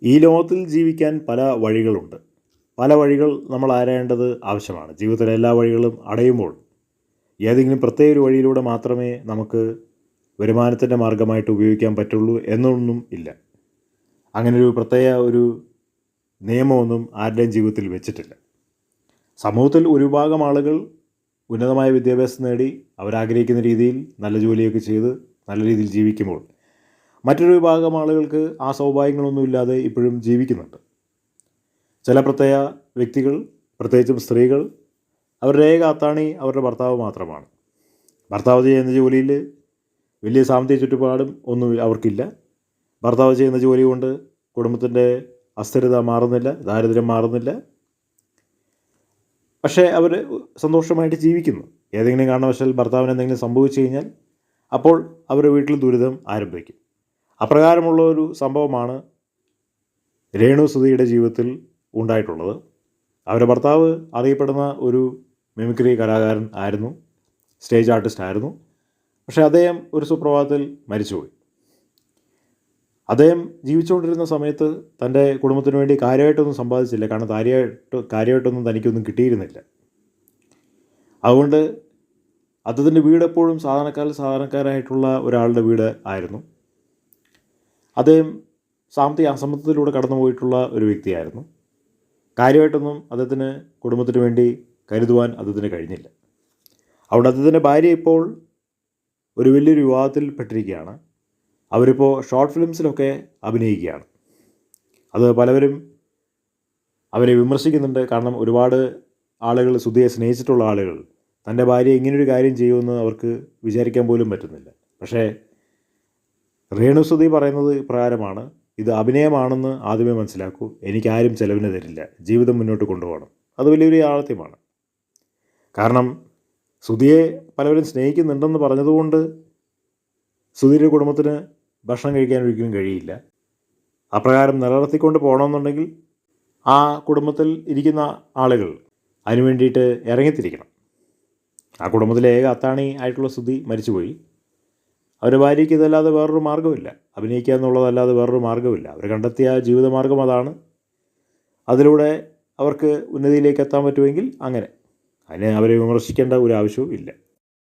ഈ ലോകത്തിൽ ജീവിക്കാൻ പല വഴികളുണ്ട്. പല വഴികൾ നമ്മൾ ആരായേണ്ടത് ആവശ്യമാണ്. ജീവിതത്തിലെ എല്ലാ വഴികളും അടയുമ്പോൾ ഏതെങ്കിലും പ്രത്യേക ഒരു വഴിയിലൂടെ മാത്രമേ നമുക്ക് വരുമാനത്തിൻ്റെ മാർഗമായിട്ട് ഉപയോഗിക്കാൻ പറ്റുള്ളൂ എന്നൊന്നും ഇല്ല. അങ്ങനൊരു പ്രത്യേക ഒരു നിയമമൊന്നും ആരുടെയും ജീവിതത്തിൽ വെച്ചിട്ടില്ല. സമൂഹത്തിൽ ഒരു വിഭാഗം ആളുകൾ ഉന്നതമായ വിദ്യാഭ്യാസം നേടി അവരാഗ്രഹിക്കുന്ന രീതിയിൽ നല്ല ജോലിയൊക്കെ ചെയ്ത് നല്ല രീതിയിൽ ജീവിക്കുമ്പോൾ മറ്റൊരു വിഭാഗം ആളുകൾക്ക് ആ സൗഭാഗ്യങ്ങളൊന്നും ഇല്ലാതെ ഇപ്പോഴും ജീവിക്കുന്നുണ്ട്. ചില പ്രത്യേക വ്യക്തികൾ, പ്രത്യേകിച്ചും സ്ത്രീകൾ, അവരുടെ ഏക അത്താണി അവരുടെ ഭർത്താവ് മാത്രമാണ്. ഭർത്താവ് ചെയ്യുന്ന ജോലിയിൽ വലിയ സാമ്പത്തിക ചുറ്റുപാടും ഒന്നും അവർക്കില്ല. ഭർത്താവ് ചെയ്യുന്ന ജോലി കൊണ്ട് കുടുംബത്തിൻ്റെ അസ്ഥിരത മാറുന്നില്ല, ദാരിദ്ര്യം മാറുന്നില്ല. പക്ഷേ അവർ സന്തോഷമായിട്ട് ജീവിക്കുന്നു. ഏതെങ്കിലും കാരണവശാൽ ഭർത്താവിന് എന്തെങ്കിലും സംഭവിച്ചു കഴിഞ്ഞാൽ അപ്പോൾ അവരുടെ വീട്ടിൽ ദുരിതം ആരംഭിക്കും. അപ്രകാരമുള്ള ഒരു സംഭവമാണ് രേണു സുധിയുടെ ജീവിതത്തിൽ ഉണ്ടായിട്ടുള്ളത്. അവരുടെ ഭർത്താവ് അറിയപ്പെടുന്ന ഒരു മിമിക്രി കലാകാരൻ ആയിരുന്നു, സ്റ്റേജ് ആർട്ടിസ്റ്റ് ആയിരുന്നു. പക്ഷേ അദ്ദേഹം ഒരു സുപ്രഭാതത്തിൽ മരിച്ചുപോയി. അദ്ദേഹം ജീവിച്ചുകൊണ്ടിരുന്ന സമയത്ത് തൻ്റെ കുടുംബത്തിന് വേണ്ടി കാര്യമായിട്ടൊന്നും സമ്പാദിച്ചില്ല. കാരണം കാര്യമായിട്ടൊന്നും തനിക്കൊന്നും കിട്ടിയിരുന്നില്ല. അതുകൊണ്ട് അദ്ദേഹത്തിൻ്റെ വീട് എപ്പോഴും സാധാരണക്കാരായിട്ടുള്ള ഒരാളുടെ വീട് ആയിരുന്നു. അദ്ദേഹം സാമ്പത്തിക അസമത്വത്തിലൂടെ കടന്നു പോയിട്ടുള്ള ഒരു വ്യക്തിയായിരുന്നു. കാര്യമായിട്ടൊന്നും അദ്ദേഹത്തിന് കുടുംബത്തിന് വേണ്ടി കരുതുവാൻ അദ്ദേഹത്തിന് കഴിഞ്ഞില്ല. അവിടെ അദ്ദേഹത്തിൻ്റെ ഭാര്യ ഇപ്പോൾ ഒരു വലിയൊരു വിവാദത്തിൽ പെട്ടിരിക്കുകയാണ്. അവരിപ്പോൾ ഷോർട്ട് ഫിലിംസിലൊക്കെ അഭിനയിക്കുകയാണ്. അത് പലവരും അവരെ വിമർശിക്കുന്നുണ്ട്. കാരണം ഒരുപാട് ആളുകൾ, സുധിയെ സ്നേഹിച്ചിട്ടുള്ള ആളുകൾ, തൻ്റെ ഭാര്യ ഇങ്ങനൊരു കാര്യം ചെയ്യുമെന്ന് അവർക്ക് വിചാരിക്കാൻ പോലും പറ്റുന്നില്ല. പക്ഷേ രേണു സുധി പറയുന്നത് ഇപ്രകാരമാണ്: ഇത് അഭിനയമാണെന്ന് ആദ്യമേ മനസ്സിലാക്കൂ, എനിക്കാരും ചെലവിന് തരില്ല, ജീവിതം മുന്നോട്ട് കൊണ്ടുപോകണം. അത് വലിയൊരു യാഥാർത്ഥ്യമാണ്. കാരണം സുധിയെ പലവരും സ്നേഹിക്കുന്നുണ്ടെന്ന് പറഞ്ഞതുകൊണ്ട് സുധിയുടെ കുടുംബത്തിന് ഭക്ഷണം കഴിക്കാൻ ഒരിക്കലും കഴിയില്ല. അപ്രകാരം നിലനിർത്തിക്കൊണ്ട് പോകണമെന്നുണ്ടെങ്കിൽ ആ കുടുംബത്തിൽ ഇരിക്കുന്ന ആളുകൾ അതിനു വേണ്ടിയിട്ട് ഇറങ്ങിത്തിരിക്കണം. ആ കുടുംബത്തിലെ ഏക അത്താണി ആയിട്ടുള്ള സുധി മരിച്ചുപോയി. അവരുടെ ഭാര്യയ്ക്ക് ഇതല്ലാതെ വേറൊരു മാർഗ്ഗമില്ല. അഭിനയിക്കുക എന്നുള്ളതല്ലാതെ വേറൊരു മാർഗ്ഗമില്ല. അവർ കണ്ടെത്തിയ ജീവിതമാർഗ്ഗം അതാണ്. അതിലൂടെ അവർക്ക് ഉന്നതിയിലേക്ക് എത്താൻ പറ്റുമെങ്കിൽ അങ്ങനെ. അതിനെ അവരെ വിമർശിക്കേണ്ട ഒരു ആവശ്യവും ഇല്ല.